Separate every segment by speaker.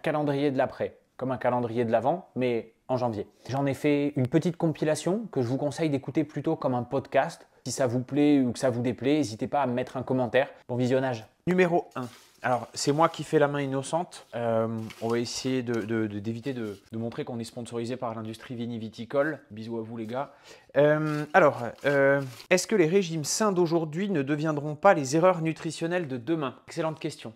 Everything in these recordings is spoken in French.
Speaker 1: calendrier de l'après, comme un calendrier de l'avant, mais en janvier. J'en ai fait une petite compilation que je vous conseille d'écouter plutôt comme un podcast. Si ça vous plaît ou que ça vous déplaît, n'hésitez pas à me mettre un commentaire. Bon visionnage. Numéro 1. Alors, c'est moi qui fais la main innocente. On va essayer d'éviter de montrer qu'on est sponsorisé par l'industrie viniviticole. Bisous à vous les gars. Est-ce que les régimes sains d'aujourd'hui ne deviendront pas les erreurs nutritionnelles de demain? Excellente question.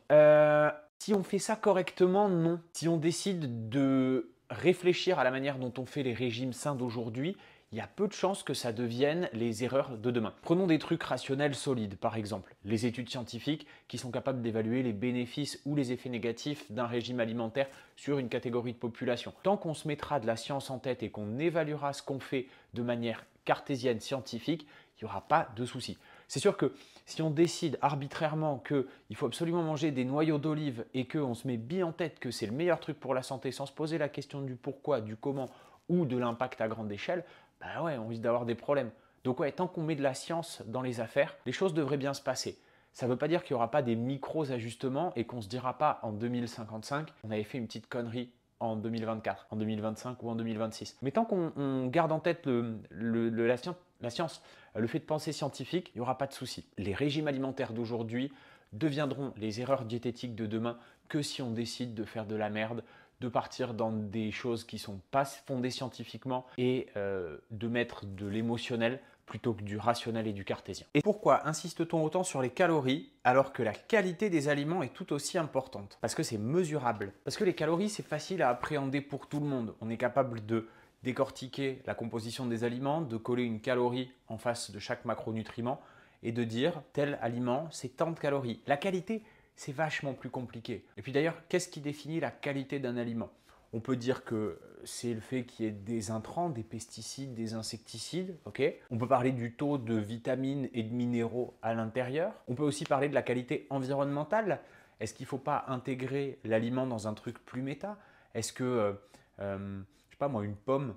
Speaker 1: Si on fait ça correctement, non. Si on décide de réfléchir à la manière dont on fait les régimes sains d'aujourd'hui, il y a peu de chances que ça devienne les erreurs de demain. Prenons des trucs rationnels solides, par exemple, les études scientifiques qui sont capables d'évaluer les bénéfices ou les effets négatifs d'un régime alimentaire sur une catégorie de population. Tant qu'on se mettra de la science en tête et qu'on évaluera ce qu'on fait de manière cartésienne scientifique, il n'y aura pas de souci. C'est sûr que si on décide arbitrairement qu'il faut absolument manger des noyaux d'olive et qu'on se met bien en tête que c'est le meilleur truc pour la santé sans se poser la question du pourquoi, du comment ou de l'impact à grande échelle, bah ouais, on risque d'avoir des problèmes. Donc ouais, tant qu'on met de la science dans les affaires, les choses devraient bien se passer. Ça ne veut pas dire qu'il n'y aura pas des micros ajustements et qu'on ne se dira pas en 2055, on avait fait une petite connerie en 2024, en 2025 ou en 2026. Mais tant qu'on garde en tête la science, le fait de penser scientifique, il n'y aura pas de souci. Les régimes alimentaires d'aujourd'hui deviendront les erreurs diététiques de demain que si on décide de faire de la merde, de partir dans des choses qui ne sont pas fondées scientifiquement et de mettre de l'émotionnel plutôt que du rationnel et du cartésien. Et pourquoi insiste-t-on autant sur les calories alors que la qualité des aliments est tout aussi importante? Parce que c'est mesurable. Parce que les calories, c'est facile à appréhender pour tout le monde. On est capable de décortiquer la composition des aliments, de coller une calorie en face de chaque macronutriment et de dire tel aliment, c'est tant de calories. La qualité, c'est vachement plus compliqué. Et puis d'ailleurs, qu'est-ce qui définit la qualité d'un aliment? On peut dire que c'est le fait qu'il y ait des intrants, des pesticides, des insecticides. Okay. On peut parler du taux de vitamines et de minéraux à l'intérieur. On peut aussi parler de la qualité environnementale. Est-ce qu'il ne faut pas intégrer l'aliment dans un truc plus méta? Est-ce que, je sais pas moi, une pomme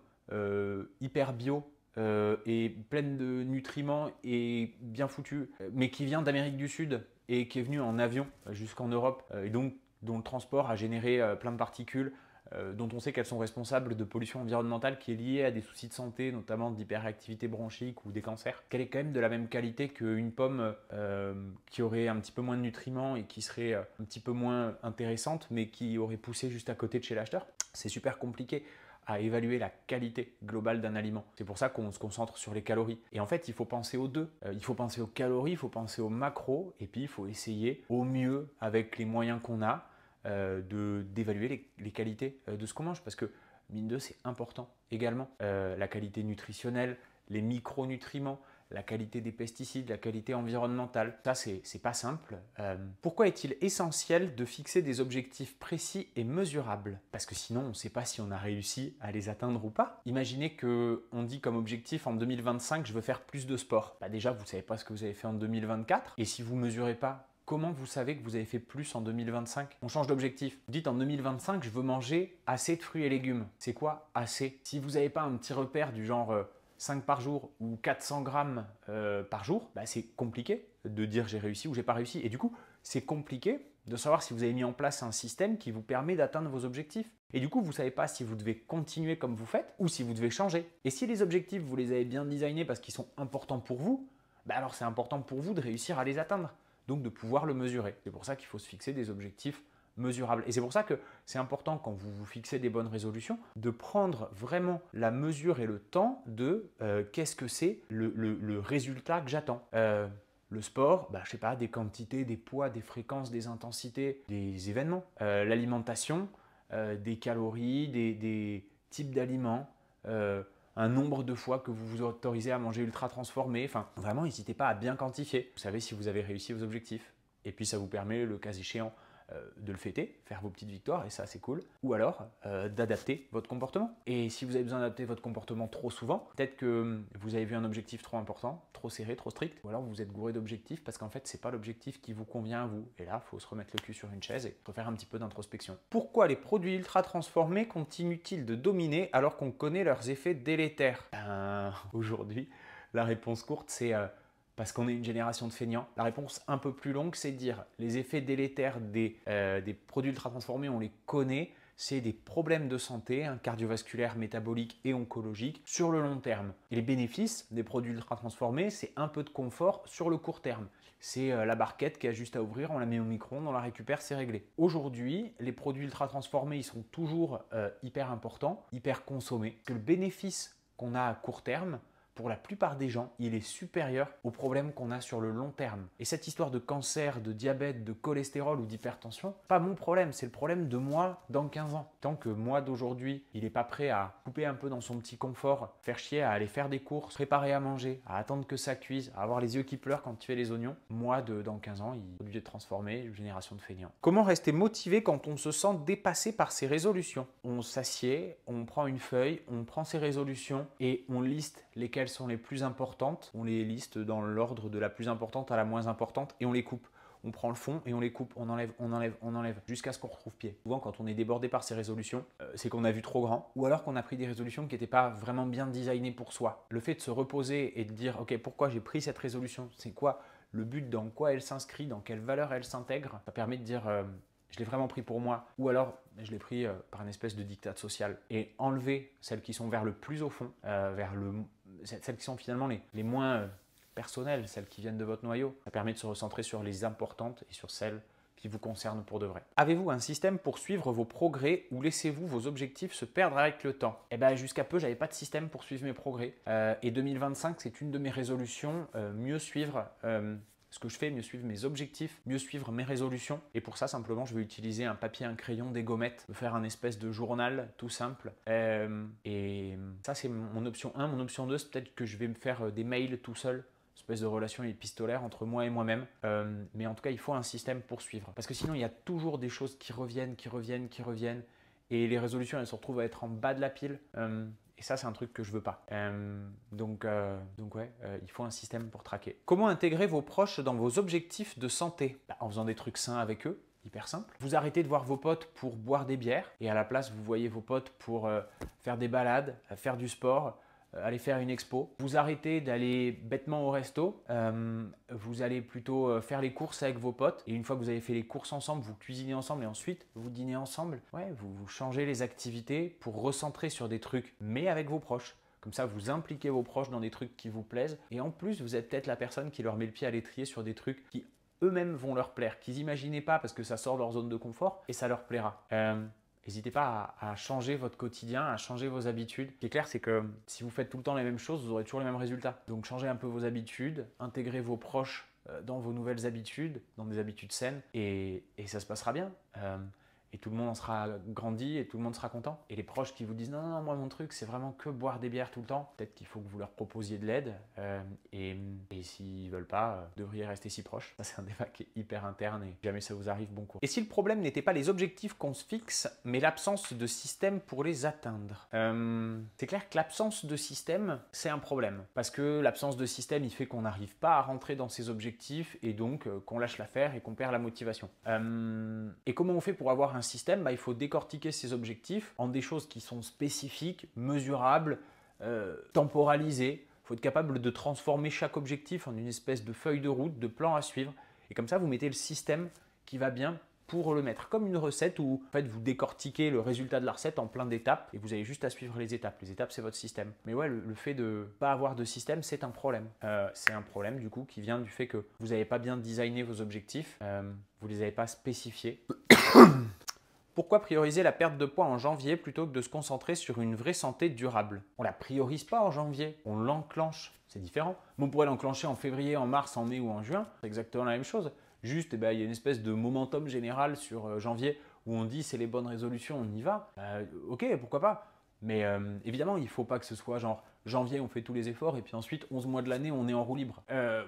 Speaker 1: hyper bio et pleine de nutriments et bien foutue, mais qui vient d'Amérique du Sud et qui est venue en avion jusqu'en Europe et donc dont le transport a généré plein de particules, dont on sait qu'elles sont responsables de pollution environnementale qui est liée à des soucis de santé, notamment d'hyperactivité bronchique ou des cancers, qu'elle est quand même de la même qualité qu'une pomme qui aurait un petit peu moins de nutriments et qui serait un petit peu moins intéressante, mais qui aurait poussé juste à côté de chez l'acheteur. C'est super compliqué à évaluer la qualité globale d'un aliment. C'est pour ça qu'on se concentre sur les calories. Et en fait, il faut penser aux deux. Il faut penser aux calories, il faut penser aux macros, et puis il faut essayer au mieux, avec les moyens qu'on a, d'évaluer les qualités de ce qu'on mange. Parce que, mine de, c'est important également. La qualité nutritionnelle, les micronutriments, la qualité des pesticides, la qualité environnementale. Ça, c'est pas simple. Pourquoi est-il essentiel de fixer des objectifs précis et mesurables? Parce que sinon, on ne sait pas si on a réussi à les atteindre ou pas. Imaginez qu'on dit comme objectif en 2025, je veux faire plus de sport. Bah déjà, vous ne savez pas ce que vous avez fait en 2024. Et si vous ne mesurez pas, comment vous savez que vous avez fait plus en 2025? On change d'objectif. Vous dites en 2025, je veux manger assez de fruits et légumes. C'est quoi assez? Si vous n'avez pas un petit repère du genre 5 par jour ou 400 grammes par jour, bah c'est compliqué de dire j'ai réussi ou j'ai pas réussi. Et du coup, c'est compliqué de savoir si vous avez mis en place un système qui vous permet d'atteindre vos objectifs. Et du coup, vous ne savez pas si vous devez continuer comme vous faites ou si vous devez changer. Et si les objectifs, vous les avez bien designés parce qu'ils sont importants pour vous, bah alors c'est important pour vous de réussir à les atteindre. Donc de pouvoir le mesurer. C'est pour ça qu'il faut se fixer des objectifs mesurables. Et c'est pour ça que c'est important quand vous vous fixez des bonnes résolutions de prendre vraiment la mesure et le temps de qu'est-ce que c'est le résultat que j'attends. Le sport, bah, je sais pas, des quantités, des poids, des fréquences, des intensités, des événements. L'alimentation, des calories, des types d'aliments, un nombre de fois que vous vous autorisez à manger ultra transformé. Enfin, vraiment, n'hésitez pas à bien quantifier. Vous savez si vous avez réussi vos objectifs. Et puis, ça vous permet, le cas échéant, de le fêter, faire vos petites victoires, et ça, c'est cool. Ou alors, d'adapter votre comportement. Et si vous avez besoin d'adapter votre comportement trop souvent, peut-être que vous avez vu un objectif trop important, trop serré, trop strict, ou alors vous êtes gouré d'objectifs parce qu'en fait, c'est pas l'objectif qui vous convient à vous. Et là, il faut se remettre le cul sur une chaise et refaire un petit peu d'introspection. Pourquoi les produits ultra transformés continuent-ils de dominer alors qu'on connaît leurs effets délétères? Aujourd'hui, la réponse courte, c'est parce qu'on est une génération de feignants? La réponse un peu plus longue, c'est de dire les effets délétères des produits ultra transformés, on les connaît. C'est des problèmes de santé, cardiovasculaires, métaboliques et oncologiques sur le long terme. Et les bénéfices des produits ultra transformés, c'est un peu de confort sur le court terme. C'est la barquette qui a juste à ouvrir, on la met au micro-ondes, on la récupère, c'est réglé. Aujourd'hui, les produits ultra transformés, ils sont toujours hyper importants, hyper consommés. Parce que le bénéfice qu'on a à court terme, pour la plupart des gens, il est supérieur aux problèmes qu'on a sur le long terme. Et cette histoire de cancer, de diabète, de cholestérol ou d'hypertension, pas mon problème, c'est le problème de moi dans 15 ans. Tant que moi d'aujourd'hui, il n'est pas prêt à couper un peu dans son petit confort, faire chier à aller faire des courses, préparer à manger, à attendre que ça cuise, à avoir les yeux qui pleurent quand tu fais les oignons, moi dans 15 ans, il est obligé de transformer, une génération de feignants. Comment rester motivé quand on se sent dépassé par ses résolutions? On s'assied, on prend une feuille, on prend ses résolutions et on liste lesquelles sont les plus importantes, on les liste dans l'ordre de la plus importante à la moins importante et on les coupe. On prend le fond et on les coupe, on enlève, jusqu'à ce qu'on retrouve pied. Souvent, quand on est débordé par ces résolutions, c'est qu'on a vu trop grand, ou alors qu'on a pris des résolutions qui n'étaient pas vraiment bien designées pour soi. Le fait de se reposer et de dire, ok, pourquoi j'ai pris cette résolution? C'est quoi le but? Dans quoi elle s'inscrit? Dans quelle valeur elle s'intègre? Ça permet de dire, je l'ai vraiment pris pour moi, ou alors je l'ai pris par une espèce de diktat social. Et enlever celles qui sont vers le plus au fond, celles qui sont finalement les moins personnelles, celles qui viennent de votre noyau. Ça permet de se recentrer sur les importantes et sur celles qui vous concernent pour de vrai. Avez-vous un système pour suivre vos progrès ou laissez-vous vos objectifs se perdre avec le temps? Eh bien, jusqu'à peu, j'avais pas de système pour suivre mes progrès. Et 2025, c'est une de mes résolutions, mieux suivre ce que je fais, mieux suivre mes objectifs, mieux suivre mes résolutions. Et pour ça, simplement, je vais utiliser un papier, un crayon, des gommettes, me faire un espèce de journal tout simple. Et ça, c'est mon option 1. Mon option 2, c'est peut-être que je vais me faire des mails tout seul, espèce de relation épistolaire entre moi et moi-même. Mais en tout cas, il faut un système pour suivre. Parce que sinon, il y a toujours des choses qui reviennent. Et les résolutions, elles se retrouvent à être en bas de la pile. Et ça, c'est un truc que je veux pas. Donc ouais, il faut un système pour traquer. Comment intégrer vos proches dans vos objectifs de santé? En faisant des trucs sains avec eux, hyper simple. Vous arrêtez de voir vos potes pour boire des bières et à la place, vous voyez vos potes pour faire des balades, faire du sport, aller faire une expo. Vous arrêtez d'aller bêtement au resto, vous allez plutôt faire les courses avec vos potes et une fois que vous avez fait les courses ensemble, vous cuisinez ensemble et ensuite vous dînez ensemble. Ouais, vous changez les activités pour recentrer sur des trucs mais avec vos proches. Comme ça, vous impliquez vos proches dans des trucs qui vous plaisent et en plus, vous êtes peut-être la personne qui leur met le pied à l'étrier sur des trucs qui eux-mêmes vont leur plaire, qu'ils n'imaginaient pas parce que ça sort de leur zone de confort et ça leur plaira. N'hésitez pas à changer votre quotidien, à changer vos habitudes. Ce qui est clair, c'est que si vous faites tout le temps les mêmes choses, vous aurez toujours les mêmes résultats. Donc changez un peu vos habitudes, intégrez vos proches dans vos nouvelles habitudes, dans des habitudes saines, et ça se passera bien. Et tout le monde en sera grandi et tout le monde sera content. Et les proches qui vous disent non, non, moi mon truc c'est vraiment que boire des bières tout le temps, peut-être qu'il faut que vous leur proposiez de l'aide. Et s'ils veulent pas, vous devriez rester si proches. Ça c'est un débat qui est hyper interne et jamais ça vous arrive, bon cours. Et si le problème n'était pas les objectifs qu'on se fixe, mais l'absence de système pour les atteindre? C'est clair que l'absence de système, c'est un problème. Parce que l'absence de système, il fait qu'on n'arrive pas à rentrer dans ses objectifs et donc qu'on lâche l'affaire et qu'on perd la motivation. Et comment on fait pour avoir un système? Il faut décortiquer ses objectifs en des choses qui sont spécifiques, mesurables, temporalisées. Il faut être capable de transformer chaque objectif en une espèce de feuille de route, de plan à suivre. Et comme ça, vous mettez le système qui va bien pour le mettre. Comme une recette où en fait, vous décortiquez le résultat de la recette en plein d'étapes et vous avez juste à suivre les étapes. Les étapes, c'est votre système. Mais ouais, le fait de ne pas avoir de système, c'est un problème. C'est un problème du coup qui vient du fait que vous n'avez pas bien designé vos objectifs, vous ne les avez pas spécifiés. Pourquoi prioriser la perte de poids en janvier plutôt que de se concentrer sur une vraie santé durable? On ne la priorise pas en janvier, on l'enclenche. C'est différent. Mais on pourrait l'enclencher en février, en mars, en mai ou en juin. C'est exactement la même chose. Juste, il y a une espèce de momentum général sur janvier où on dit c'est les bonnes résolutions, on y va. Ok, pourquoi pas. Mais évidemment, il ne faut pas que ce soit genre janvier, on fait tous les efforts et puis ensuite 11 mois de l'année, on est en roue libre.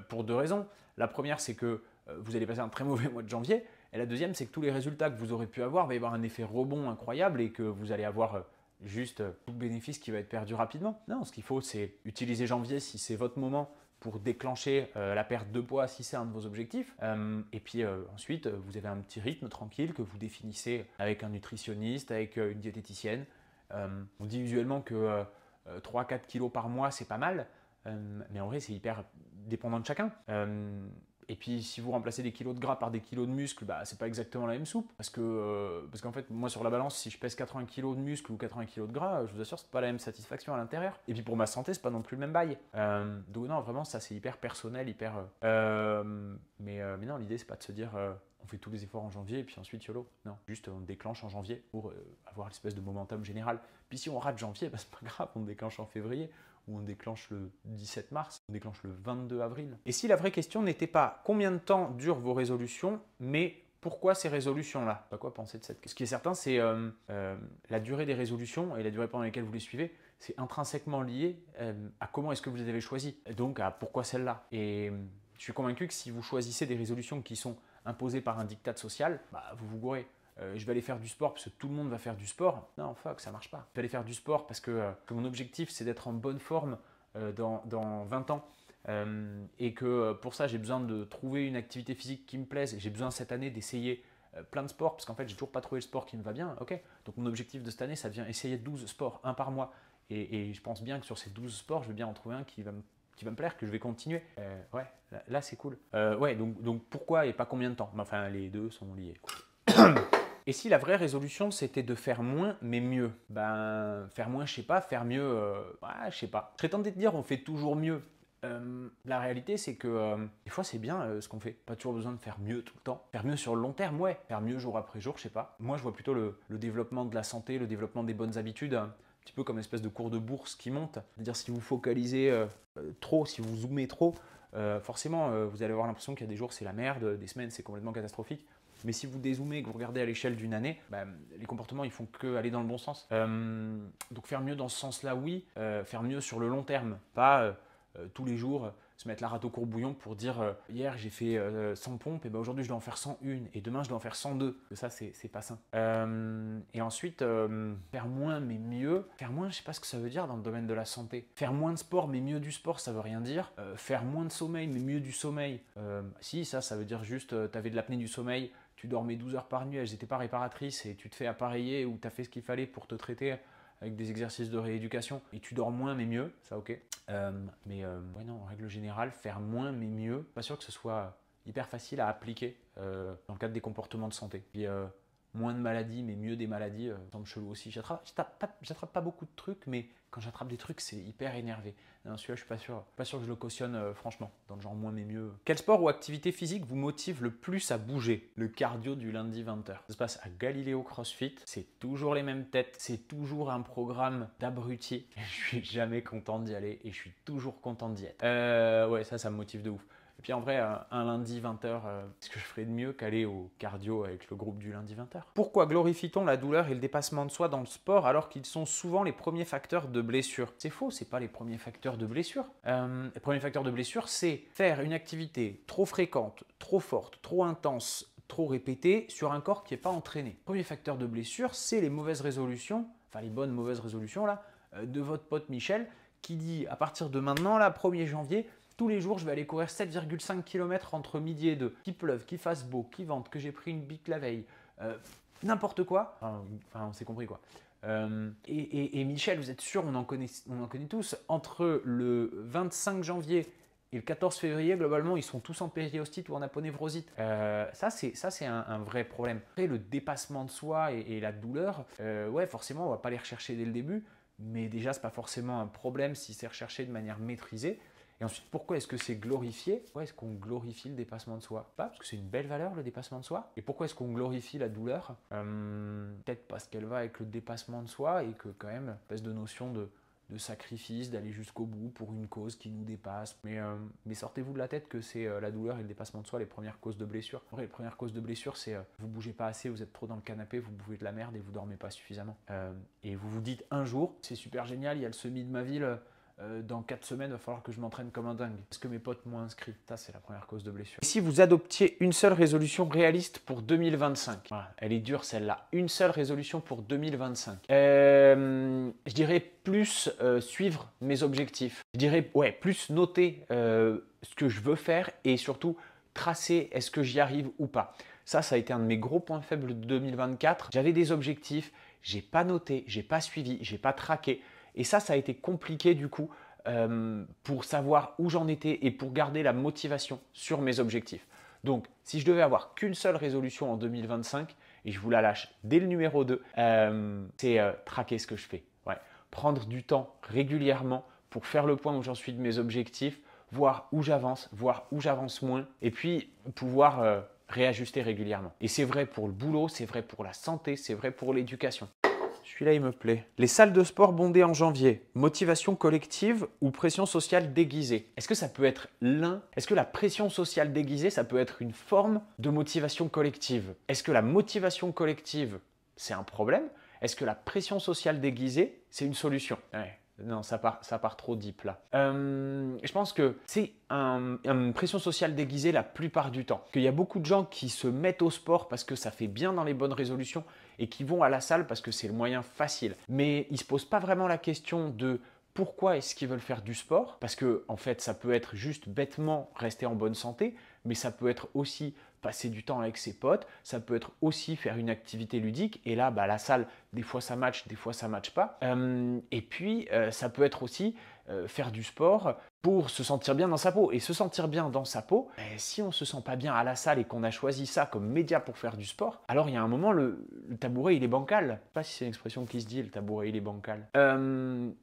Speaker 1: Pour deux raisons. La première, c'est que vous allez passer un très mauvais mois de janvier. Et la deuxième, c'est que tous les résultats que vous aurez pu avoir va y avoir un effet rebond incroyable et que vous allez avoir juste tout le bénéfice qui va être perdu rapidement. Non, ce qu'il faut, c'est utiliser janvier si c'est votre moment pour déclencher la perte de poids si c'est un de vos objectifs. Et puis ensuite, vous avez un petit rythme tranquille que vous définissez avec un nutritionniste, avec une diététicienne. On dit usuellement que 3-4 kilos par mois, c'est pas mal. Mais en vrai, c'est hyper dépendant de chacun. Et puis si vous remplacez des kilos de gras par des kilos de muscles, bah, c'est pas exactement la même soupe. Parce qu'en fait, moi sur la balance, si je pèse 80 kilos de muscles ou 80 kilos de gras, je vous assure, c'est pas la même satisfaction à l'intérieur. Et puis pour ma santé, c'est pas non plus le même bail. Donc non, vraiment, ça c'est hyper personnel, hyper... mais non, l'idée c'est pas de se dire on fait tous les efforts en janvier et puis ensuite YOLO. Non, juste on déclenche en janvier pour avoir l'espèce de momentum général. Puis si on rate janvier, bah, c'est pas grave, on déclenche en février. Ou on déclenche le 17 mars, on déclenche le 22 avril. Et si la vraie question n'était pas combien de temps durent vos résolutions, mais pourquoi ces résolutions-là? À quoi penser de cette question? Ce qui est certain, c'est la durée des résolutions et la durée pendant laquelle vous les suivez, c'est intrinsèquement lié à comment est-ce que vous les avez choisies, et donc à pourquoi celle-là. Et je suis convaincu que si vous choisissez des résolutions qui sont imposées par un diktat social, bah, vous vous gourrez. Je vais aller faire du sport parce que tout le monde va faire du sport. Non, fuck, ça marche pas. Je vais aller faire du sport parce que mon objectif, c'est d'être en bonne forme dans 20 ans. Et que pour ça, j'ai besoin de trouver une activité physique qui me plaise. J'ai besoin cette année d'essayer plein de sports parce qu'en fait, j'ai toujours pas trouvé le sport qui me va bien. Ok. Donc mon objectif de cette année, ça devient essayer 12 sports, un par mois. Et je pense bien que sur ces 12 sports, je vais bien en trouver un qui va me plaire, que je vais continuer. Ouais, là c'est cool. Ouais, donc pourquoi et pas combien de temps? Enfin, les deux sont liés. Et si la vraie résolution, c'était de faire moins, mais mieux? Ben, faire moins, je sais pas, faire mieux, ouais, je sais pas. Je serais tenté de dire, on fait toujours mieux. La réalité, c'est que des fois, c'est bien ce qu'on fait. Pas toujours besoin de faire mieux tout le temps. Faire mieux sur le long terme, ouais. Faire mieux jour après jour, je sais pas. Moi, je vois plutôt le développement de la santé, le développement des bonnes habitudes, un petit peu comme une espèce de cours de bourse qui monte. C'est-à-dire, si vous focalisez trop, si vous zoomez trop, forcément, vous allez avoir l'impression qu'il y a des jours, c'est la merde, des semaines, c'est complètement catastrophique. Mais si vous dézoomez et que vous regardez à l'échelle d'une année, bah, les comportements ils font que aller dans le bon sens. Donc faire mieux dans ce sens-là, oui. Faire mieux sur le long terme, pas tous les jours se mettre la rate au courbouillon pour dire hier j'ai fait 100 pompes et ben aujourd'hui je dois en faire 101 et demain je dois en faire 102. Ça c'est pas sain. Et ensuite faire moins mais mieux. Faire moins, je sais pas ce que ça veut dire dans le domaine de la santé. Faire moins de sport mais mieux du sport, ça veut rien dire. Faire moins de sommeil mais mieux du sommeil. Si ça veut dire juste tu avais de l'apnée du sommeil. Tu dormais 12 heures par nuit, elles n'étaient pas réparatrices et tu te fais appareiller ou tu as fait ce qu'il fallait pour te traiter avec des exercices de rééducation et tu dors moins mais mieux, ça ok. Ouais non, en règle générale, faire moins mais mieux, pas sûr que ce soit hyper facile à appliquer dans le cadre des comportements de santé. Puis moins de maladies mais mieux des maladies, ça semble chelou aussi. J'attrape pas beaucoup de trucs, mais quand j'attrape des trucs, c'est hyper énervé. Non, celui-là, je suis pas sûr que je le cautionne franchement, dans le genre moins mais mieux. Quel sport ou activité physique vous motive le plus à bouger? Le cardio du lundi 20h. Ça se passe à Galiléo CrossFit, c'est toujours les mêmes têtes, c'est toujours un programme d'abrutis. Je suis jamais content d'y aller et je suis toujours content d'y être. Ouais, ça me motive de ouf. Et puis en vrai, un lundi 20h, est-ce que je ferais de mieux qu'aller au cardio avec le groupe du lundi 20h? Pourquoi glorifie-t-on la douleur et le dépassement de soi dans le sport alors qu'ils sont souvent les premiers facteurs de blessure? C'est faux, c'est pas les premiers facteurs de blessure. Les premiers facteurs de blessure, c'est faire une activité trop fréquente, trop forte, trop intense, trop répétée sur un corps qui n'est pas entraîné. Le premier facteur de blessure, c'est les mauvaises résolutions, enfin les bonnes mauvaises résolutions là, de votre pote Michel qui dit à partir de maintenant, là, 1er janvier, tous les jours, je vais aller courir 7,5 km entre midi et 2. Qu'il pleuve, qu'il fasse beau, qu'il vente, que j'ai pris une bique la veille. N'importe quoi. Enfin, on s'est compris quoi. Et Michel, vous êtes sûr, on en connaît tous. Entre le 25 janvier et le 14 février, globalement, ils sont tous en périostite ou en aponévrosite. Ça, c'est un vrai problème. Après, le dépassement de soi et la douleur, ouais, forcément, on ne va pas les rechercher dès le début. Mais déjà, ce n'est pas forcément un problème si c'est recherché de manière maîtrisée. Et ensuite, pourquoi est-ce que c'est glorifié? Pourquoi est-ce qu'on glorifie le dépassement de soi? Pas parce que c'est une belle valeur, le dépassement de soi. Et pourquoi est-ce qu'on glorifie la douleur? Peut-être parce qu'elle va avec le dépassement de soi et que quand même, une espèce de notion de sacrifice, d'aller jusqu'au bout pour une cause qui nous dépasse. Mais sortez-vous de la tête que c'est la douleur et le dépassement de soi les premières causes de blessure. En vrai, les premières causes de blessure, c'est vous bougez pas assez, vous êtes trop dans le canapé, vous bouffez de la merde et vous dormez pas suffisamment. Et vous vous dites un jour, c'est super génial, il y a le semi de ma ville, dans 4 semaines, il va falloir que je m'entraîne comme un dingue. Parce que mes potes m'ont inscrit. Ça, c'est la première cause de blessure. Et si vous adoptiez une seule résolution réaliste pour 2025? Voilà, elle est dure celle-là. Une seule résolution pour 2025. Je dirais plus suivre mes objectifs. Je dirais ouais, plus noter ce que je veux faire et surtout tracer est-ce que j'y arrive ou pas. Ça a été un de mes gros points faibles de 2024. J'avais des objectifs, j'ai pas noté, j'ai pas suivi, j'ai pas traqué. Et ça a été compliqué du coup pour savoir où j'en étais et pour garder la motivation sur mes objectifs. Donc, si je devais avoir qu'une seule résolution en 2025, et je vous la lâche dès le numéro 2, c'est traquer ce que je fais. Ouais. Prendre du temps régulièrement pour faire le point où j'en suis de mes objectifs, voir où j'avance moins, et puis pouvoir réajuster régulièrement. Et c'est vrai pour le boulot, c'est vrai pour la santé, c'est vrai pour l'éducation. Celui-là, il me plaît. Les salles de sport bondées en janvier, motivation collective ou pression sociale déguisée? Est-ce que ça peut être l'un? Est-ce que la pression sociale déguisée, ça peut être une forme de motivation collective? Est-ce que la motivation collective, c'est un problème? Est-ce que la pression sociale déguisée, c'est une solution? Ouais. Non, ça part trop deep là. Je pense que c'est une pression sociale déguisée la plupart du temps. Qu'il y a beaucoup de gens qui se mettent au sport parce que ça fait bien dans les bonnes résolutions et qui vont à la salle parce que c'est le moyen facile. Mais ils ne se posent pas vraiment la question de pourquoi est-ce qu'ils veulent faire du sport? Parce que en fait, ça peut être juste bêtement rester en bonne santé, mais ça peut être aussi passer du temps avec ses potes, ça peut être aussi faire une activité ludique, et là, la salle, des fois ça match, des fois ça match pas. Et puis, ça peut être aussi faire du sport pour se sentir bien dans sa peau. Et se sentir bien dans sa peau, si on ne se sent pas bien à la salle et qu'on a choisi ça comme média pour faire du sport, alors il y a un moment, le tabouret, il est bancal. Je ne sais pas si c'est une expression qui se dit, le tabouret, il est bancal.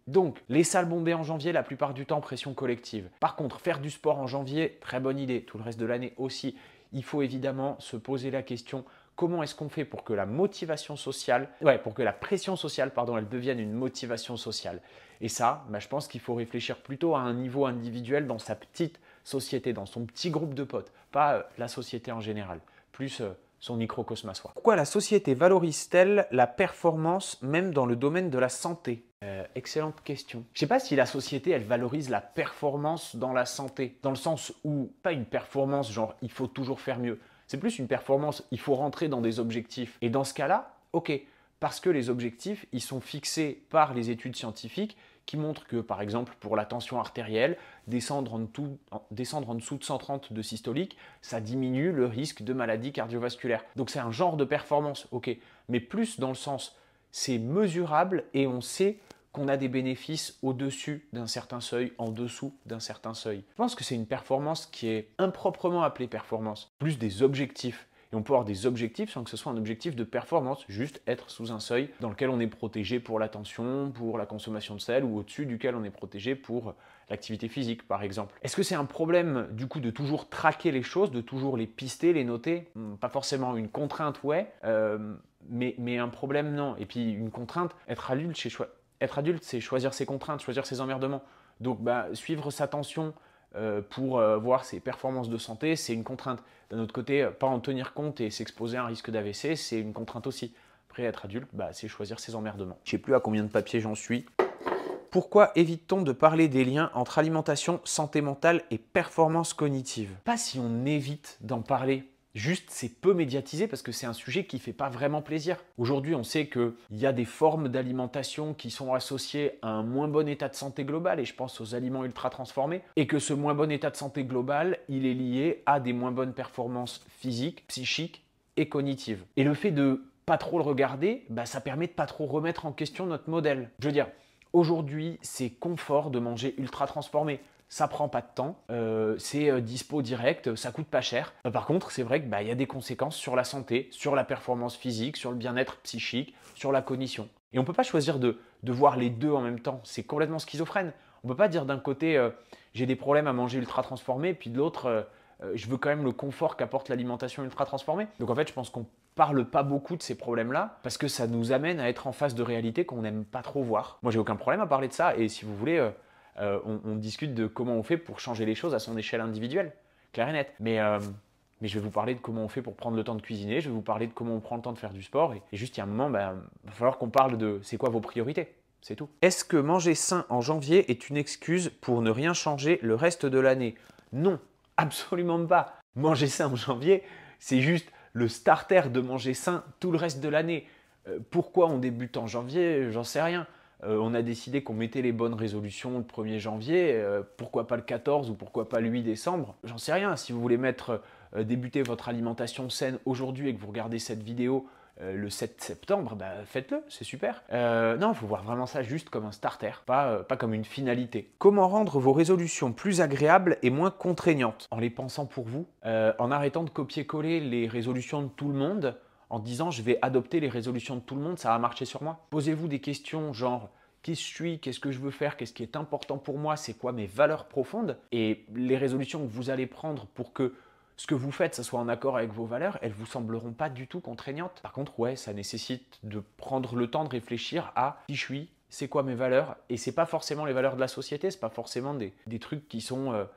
Speaker 1: Donc, les salles bombées en janvier, la plupart du temps, pression collective. Par contre, faire du sport en janvier, très bonne idée. Tout le reste de l'année aussi. Il faut évidemment se poser la question, comment est-ce qu'on fait pour que la motivation sociale, pour que la pression sociale, elle devienne une motivation sociale? Et ça, je pense qu'il faut réfléchir plutôt à un niveau individuel dans sa petite société, dans son petit groupe de potes, pas la société en général, plus son microcosme à soi. Pourquoi la société valorise-t-elle la performance même dans le domaine de la santé? Excellente question. Je ne sais pas si la société, elle valorise la performance dans la santé, dans le sens où, pas une performance genre il faut toujours faire mieux, c'est plus une performance, il faut rentrer dans des objectifs. Et dans ce cas-là, ok, parce que les objectifs, ils sont fixés par les études scientifiques qui montrent que, par exemple, pour la tension artérielle, descendre en dessous de 130 de systolique, ça diminue le risque de maladie cardiovasculaire. Donc c'est un genre de performance, ok, mais plus dans le sens, c'est mesurable et on sait qu'on a des bénéfices au-dessus d'un certain seuil, en dessous d'un certain seuil. Je pense que c'est une performance qui est improprement appelée performance, plus des objectifs. Et on peut avoir des objectifs sans que ce soit un objectif de performance, juste être sous un seuil dans lequel on est protégé pour la tension, pour la consommation de sel, ou au-dessus duquel on est protégé pour l'activité physique, par exemple. Est-ce que c'est un problème, du coup, de toujours traquer les choses, de toujours les pister, les noter? Pas forcément. Une contrainte, ouais, mais un problème, non. Et puis une contrainte, être adulte, c'est choisir ses contraintes, choisir ses emmerdements. Donc, suivre sa tension pour voir ses performances de santé, c'est une contrainte. D'un autre côté, pas en tenir compte et s'exposer à un risque d'AVC, c'est une contrainte aussi. Après, être adulte, c'est choisir ses emmerdements. Je ne sais plus à combien de papiers j'en suis. Pourquoi évite-t-on de parler des liens entre alimentation, santé mentale et performance cognitive? Pas si on évite d'en parler. Juste, c'est peu médiatisé parce que c'est un sujet qui ne fait pas vraiment plaisir. Aujourd'hui, on sait qu'il y a des formes d'alimentation qui sont associées à un moins bon état de santé global, et je pense aux aliments ultra transformés, et que ce moins bon état de santé global, il est lié à des moins bonnes performances physiques, psychiques et cognitives. Et le fait de pas trop le regarder, ça permet de pas trop remettre en question notre modèle. Je veux dire, aujourd'hui, c'est confort de manger ultra transformé. Ça prend pas de temps, c'est dispo direct, ça coûte pas cher. Par contre, c'est vrai qu'il y a des conséquences sur la santé, sur la performance physique, sur le bien-être psychique, sur la cognition. Et on ne peut pas choisir de voir les deux en même temps, c'est complètement schizophrène. On ne peut pas dire d'un côté, j'ai des problèmes à manger ultra transformé, puis de l'autre, je veux quand même le confort qu'apporte l'alimentation ultra transformée. Donc en fait, je pense qu'on parle pas beaucoup de ces problèmes-là parce que ça nous amène à être en face de réalités qu'on n'aime pas trop voir. Moi, j'ai aucun problème à parler de ça, et si vous voulez, on discute de comment on fait pour changer les choses à son échelle individuelle, clair et net. Mais je vais vous parler de comment on fait pour prendre le temps de cuisiner, je vais vous parler de comment on prend le temps de faire du sport, et juste il y a un moment, il va falloir qu'on parle de c'est quoi vos priorités. C'est tout. Est-ce que manger sain en janvier est une excuse pour ne rien changer le reste de l'année? Non, absolument pas. Manger sain en janvier, c'est juste le starter de manger sain tout le reste de l'année. Pourquoi on débute en janvier? J'en sais rien. On a décidé qu'on mettait les bonnes résolutions le 1er janvier, pourquoi pas le 14 ou pourquoi pas le 8 décembre? J'en sais rien. Si vous voulez débuter votre alimentation saine aujourd'hui et que vous regardez cette vidéo le 7 septembre, bah, faites-le, c'est super. Non, il faut voir vraiment ça juste comme un starter, pas comme une finalité. Comment rendre vos résolutions plus agréables et moins contraignantes? En les pensant pour vous, en arrêtant de copier-coller les résolutions de tout le monde, en disant je vais adopter les résolutions de tout le monde, ça va marcher sur moi. Posez-vous des questions genre qui je suis, qu'est-ce que je veux faire, qu'est-ce qui est important pour moi, c'est quoi mes valeurs profondes, et les résolutions que vous allez prendre pour que ce que vous faites, ça soit en accord avec vos valeurs, elles vous sembleront pas du tout contraignantes. Par contre, ouais, ça nécessite de prendre le temps de réfléchir à qui je suis, c'est quoi mes valeurs, et c'est pas forcément les valeurs de la société, c'est pas forcément des trucs qui sont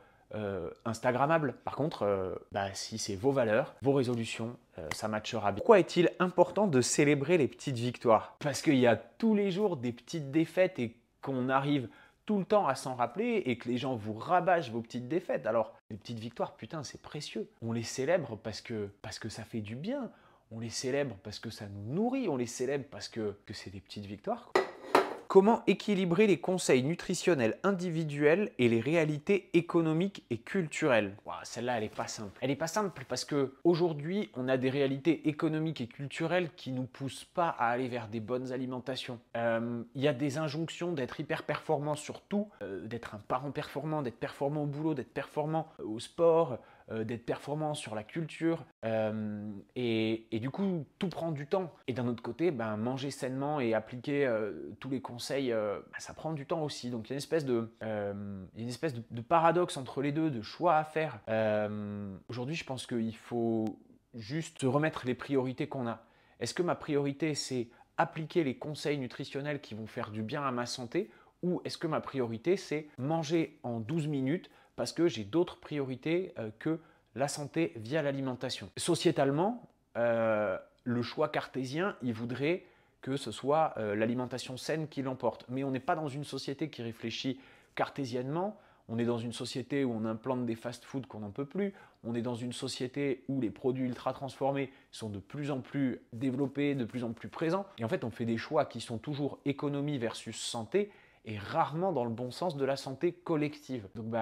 Speaker 1: instagrammables. Par contre, si c'est vos valeurs, vos résolutions, ça matchera bien. Pourquoi est-il important de célébrer les petites victoires? Parce qu'il y a tous les jours des petites défaites et qu'on arrive tout le temps à s'en rappeler et que les gens vous rabâchent vos petites défaites. Alors, les petites victoires, putain, c'est précieux. On les célèbre parce que ça fait du bien. On les célèbre parce que ça nous nourrit. On les célèbre parce que c'est des petites victoires, quoi. Comment équilibrer les conseils nutritionnels individuels et les réalités économiques et culturelles? Ouah, celle-là, elle n'est pas simple. Elle n'est pas simple parce qu'aujourd'hui, on a des réalités économiques et culturelles qui ne nous poussent pas à aller vers des bonnes alimentations. Il y a des injonctions d'être hyper performant sur tout, d'être un parent performant, d'être performant au boulot, d'être performant au sport, d'être performant sur la culture. Et du coup, tout prend du temps. Et d'un autre côté, manger sainement et appliquer tous les conseils, ça prend du temps aussi. Donc il y a une espèce de paradoxe entre les deux, de choix à faire. Aujourd'hui, je pense qu'il faut juste se remettre les priorités qu'on a. Est-ce que ma priorité, c'est appliquer les conseils nutritionnels qui vont faire du bien à ma santé, ou est-ce que ma priorité, c'est manger en 12 minutes parce que j'ai d'autres priorités que la santé via l'alimentation? Sociétalement, le choix cartésien, il voudrait que ce soit l'alimentation saine qui l'emporte. Mais on n'est pas dans une société qui réfléchit cartésiennement. On est dans une société où on implante des fast-foods qu'on n'en peut plus. On est dans une société où les produits ultra transformés sont de plus en plus développés, de plus en plus présents. Et en fait, on fait des choix qui sont toujours économie versus santé, et rarement dans le bon sens de la santé collective. Donc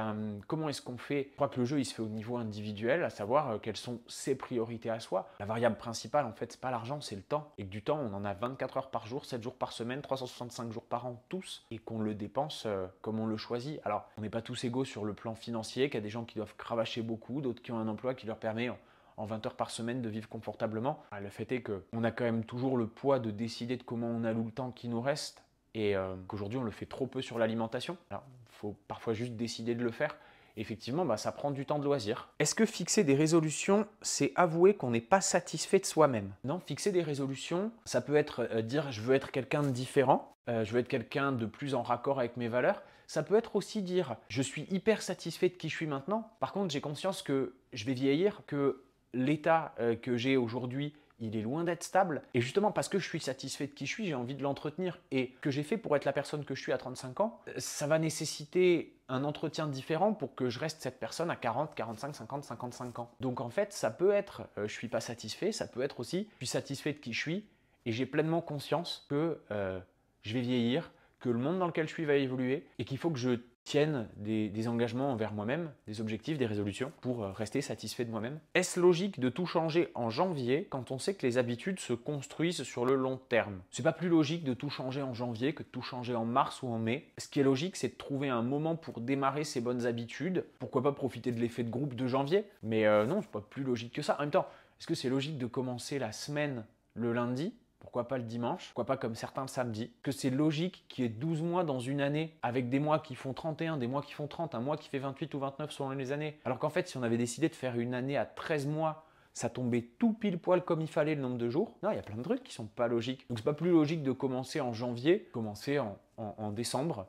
Speaker 1: comment est-ce qu'on fait? Je crois que le jeu il se fait au niveau individuel, à savoir quelles sont ses priorités à soi. La variable principale en fait c'est pas l'argent, c'est le temps. Et que du temps on en a 24 heures par jour, 7 jours par semaine, 365 jours par an tous, et qu'on le dépense comme on le choisit. Alors on n'est pas tous égaux sur le plan financier, qu'il y a des gens qui doivent cravacher beaucoup, d'autres qui ont un emploi qui leur permet en 20 heures par semaine de vivre confortablement. Le fait est qu'on a quand même toujours le poids de décider de comment on alloue le temps qui nous reste, et qu'aujourd'hui on le fait trop peu sur l'alimentation. Alors il faut parfois juste décider de le faire. Et effectivement, ça prend du temps de loisir. Est-ce que fixer des résolutions, c'est avouer qu'on n'est pas satisfait de soi-même? Non, fixer des résolutions, ça peut être dire je veux être quelqu'un de différent, je veux être quelqu'un de plus en raccord avec mes valeurs. Ça peut être aussi dire je suis hyper satisfait de qui je suis maintenant. Par contre, j'ai conscience que je vais vieillir, que l'état que j'ai aujourd'hui, il est loin d'être stable. Et justement, parce que je suis satisfait de qui je suis, j'ai envie de l'entretenir. Et que j'ai fait pour être la personne que je suis à 35 ans, ça va nécessiter un entretien différent pour que je reste cette personne à 40, 45, 50, 55 ans. Donc en fait, ça peut être je suis pas satisfait, ça peut être aussi je suis satisfait de qui je suis et j'ai pleinement conscience que je vais vieillir, que le monde dans lequel je suis va évoluer et qu'il faut que je tienne des engagements envers moi-même, des objectifs, des résolutions pour rester satisfait de moi-même. Est-ce logique de tout changer en janvier quand on sait que les habitudes se construisent sur le long terme? C'est pas plus logique de tout changer en janvier que de tout changer en mars ou en mai. Ce qui est logique, c'est de trouver un moment pour démarrer ces bonnes habitudes. Pourquoi pas profiter de l'effet de groupe de janvier? Mais non, c'est pas plus logique que ça. En même temps, est-ce que c'est logique de commencer la semaine le lundi? Pourquoi pas le dimanche? Pourquoi pas comme certains le samedi? Que c'est logique qu'il y ait 12 mois dans une année, avec des mois qui font 31, des mois qui font 30, un mois qui fait 28 ou 29 selon les années. Alors qu'en fait, si on avait décidé de faire une année à 13 mois, ça tombait tout pile poil comme il fallait le nombre de jours. Non, il y a plein de trucs qui sont pas logiques. Donc c'est pas plus logique de commencer en janvier, commencer en décembre.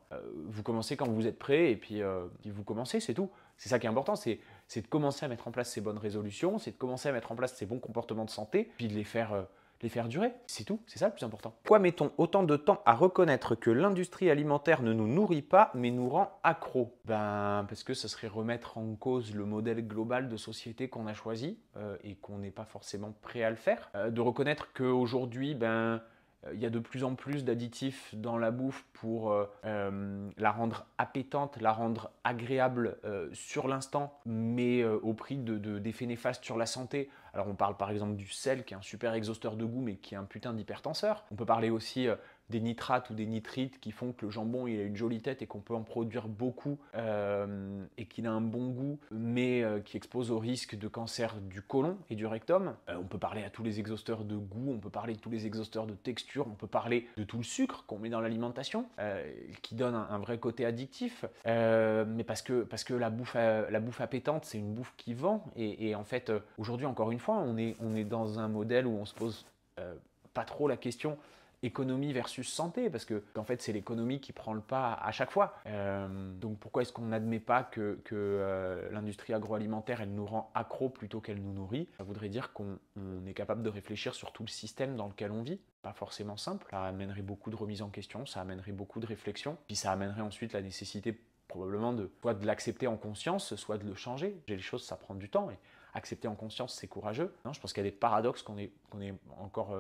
Speaker 1: Vous commencez quand vous êtes prêt et puis vous commencez, c'est tout. C'est ça qui est important, c'est de commencer à mettre en place ces bonnes résolutions, c'est de commencer à mettre en place ces bons comportements de santé, puis de les faire durer, c'est tout, c'est ça le plus important. Pourquoi mettons autant de temps à reconnaître que l'industrie alimentaire ne nous nourrit pas mais nous rend accros? Parce que ça serait remettre en cause le modèle global de société qu'on a choisi et qu'on n'est pas forcément prêt à le faire. De reconnaître qu'aujourd'hui, Il y a de plus en plus d'additifs dans la bouffe pour la rendre appétante, la rendre agréable sur l'instant, mais au prix d'effets néfastes sur la santé. Alors on parle par exemple du sel, qui est un super exhausteur de goût, mais qui est un putain d'hypertenseur. On peut parler aussi des nitrates ou des nitrites qui font que le jambon il a une jolie tête et qu'on peut en produire beaucoup et qu'il a un bon goût, mais qui expose au risque de cancer du côlon et du rectum. On peut parler à tous les exhausteurs de goût, on peut parler de tous les exhausteurs de texture, on peut parler de tout le sucre qu'on met dans l'alimentation, qui donne un vrai côté addictif, mais parce que la bouffe appétante, c'est une bouffe qui vend, et en fait, aujourd'hui, encore une fois, on est dans un modèle où on se pose pas trop la question économie versus santé, parce que en fait c'est l'économie qui prend le pas à chaque fois. Donc pourquoi est-ce qu'on n'admet pas que l'industrie agroalimentaire elle nous rend accro plutôt qu'elle nous nourrit? Ça voudrait dire qu'on est capable de réfléchir sur tout le système dans lequel on vit. Pas forcément simple, ça amènerait beaucoup de remise en question, ça amènerait beaucoup de réflexion, puis ça amènerait ensuite la nécessité probablement soit de l'accepter en conscience, soit de le changer. Les choses, ça prend du temps, et accepter en conscience, c'est courageux. Non, je pense qu'il y a des paradoxes qu'on est encore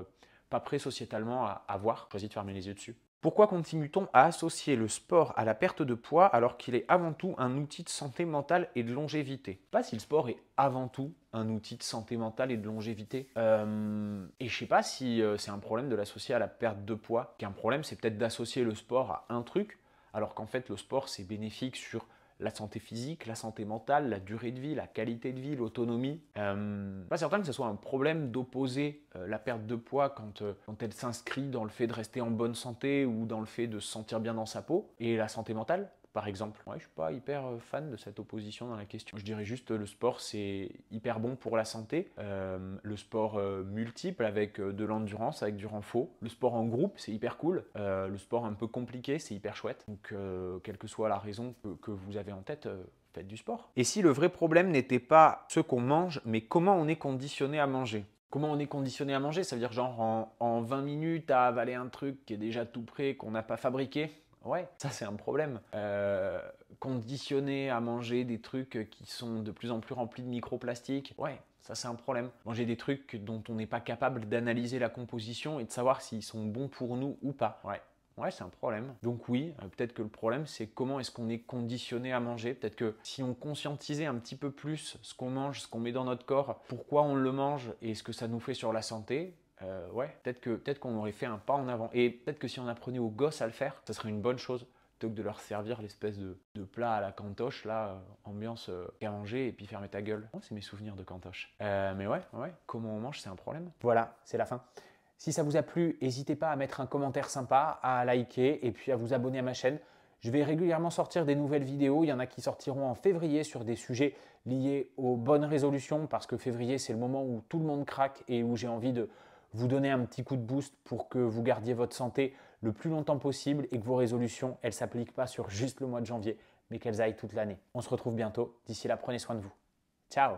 Speaker 1: pas prêt sociétalement à voir. J'ai choisi de fermer les yeux dessus. Pourquoi continue-t-on à associer le sport à la perte de poids alors qu'il est avant tout un outil de santé mentale et de longévité? Pas si le sport est avant tout un outil de santé mentale et de longévité. Et je sais pas si c'est un problème de l'associer à la perte de poids. Un problème, c'est peut-être d'associer le sport à un truc, alors qu'en fait le sport c'est bénéfique sur la santé physique, la santé mentale, la durée de vie, la qualité de vie, l'autonomie. Pas certain que ce soit un problème d'opposer la perte de poids quand elle s'inscrit dans le fait de rester en bonne santé ou dans le fait de se sentir bien dans sa peau, et la santé mentale, par exemple. Ouais, je suis pas hyper fan de cette opposition dans la question. Je dirais juste le sport c'est hyper bon pour la santé. Le sport multiple avec de l'endurance, avec du renfort. Le sport en groupe c'est hyper cool. Le sport un peu compliqué c'est hyper chouette. Donc quelle que soit la raison que vous avez en tête, faites du sport. Et si le vrai problème n'était pas ce qu'on mange, mais comment on est conditionné à manger? Comment on est conditionné à manger? Ça veut dire genre en 20 minutes à avaler un truc qui est déjà tout prêt, qu'on n'a pas fabriqué? Ouais, ça c'est un problème. Conditionner à manger des trucs qui sont de plus en plus remplis de microplastiques, ouais, ça c'est un problème. Manger des trucs dont on n'est pas capable d'analyser la composition et de savoir s'ils sont bons pour nous ou pas, ouais. Ouais, c'est un problème. Donc oui, peut-être que le problème, c'est comment est-ce qu'on est conditionné à manger. Peut-être que si on conscientisait un petit peu plus ce qu'on mange, ce qu'on met dans notre corps, pourquoi on le mange et ce que ça nous fait sur la santé, ouais, peut-être qu'on aurait fait un pas en avant. Et peut-être que si on apprenait aux gosses à le faire, ça serait une bonne chose, plutôt que de leur servir l'espèce de plat à la cantoche, là, ambiance à manger et puis fermer ta gueule. Oh, c'est mes souvenirs de cantoche. Mais ouais, comment on mange, c'est un problème. Voilà, c'est la fin. Si ça vous a plu, n'hésitez pas à mettre un commentaire sympa, à liker et puis à vous abonner à ma chaîne. Je vais régulièrement sortir des nouvelles vidéos. Il y en a qui sortiront en février sur des sujets liés aux bonnes résolutions, parce que février, c'est le moment où tout le monde craque et où j'ai envie de vous donner un petit coup de boost pour que vous gardiez votre santé le plus longtemps possible et que vos résolutions, elles ne s'appliquent pas sur juste le mois de janvier, mais qu'elles aillent toute l'année. On se retrouve bientôt. D'ici là, prenez soin de vous. Ciao!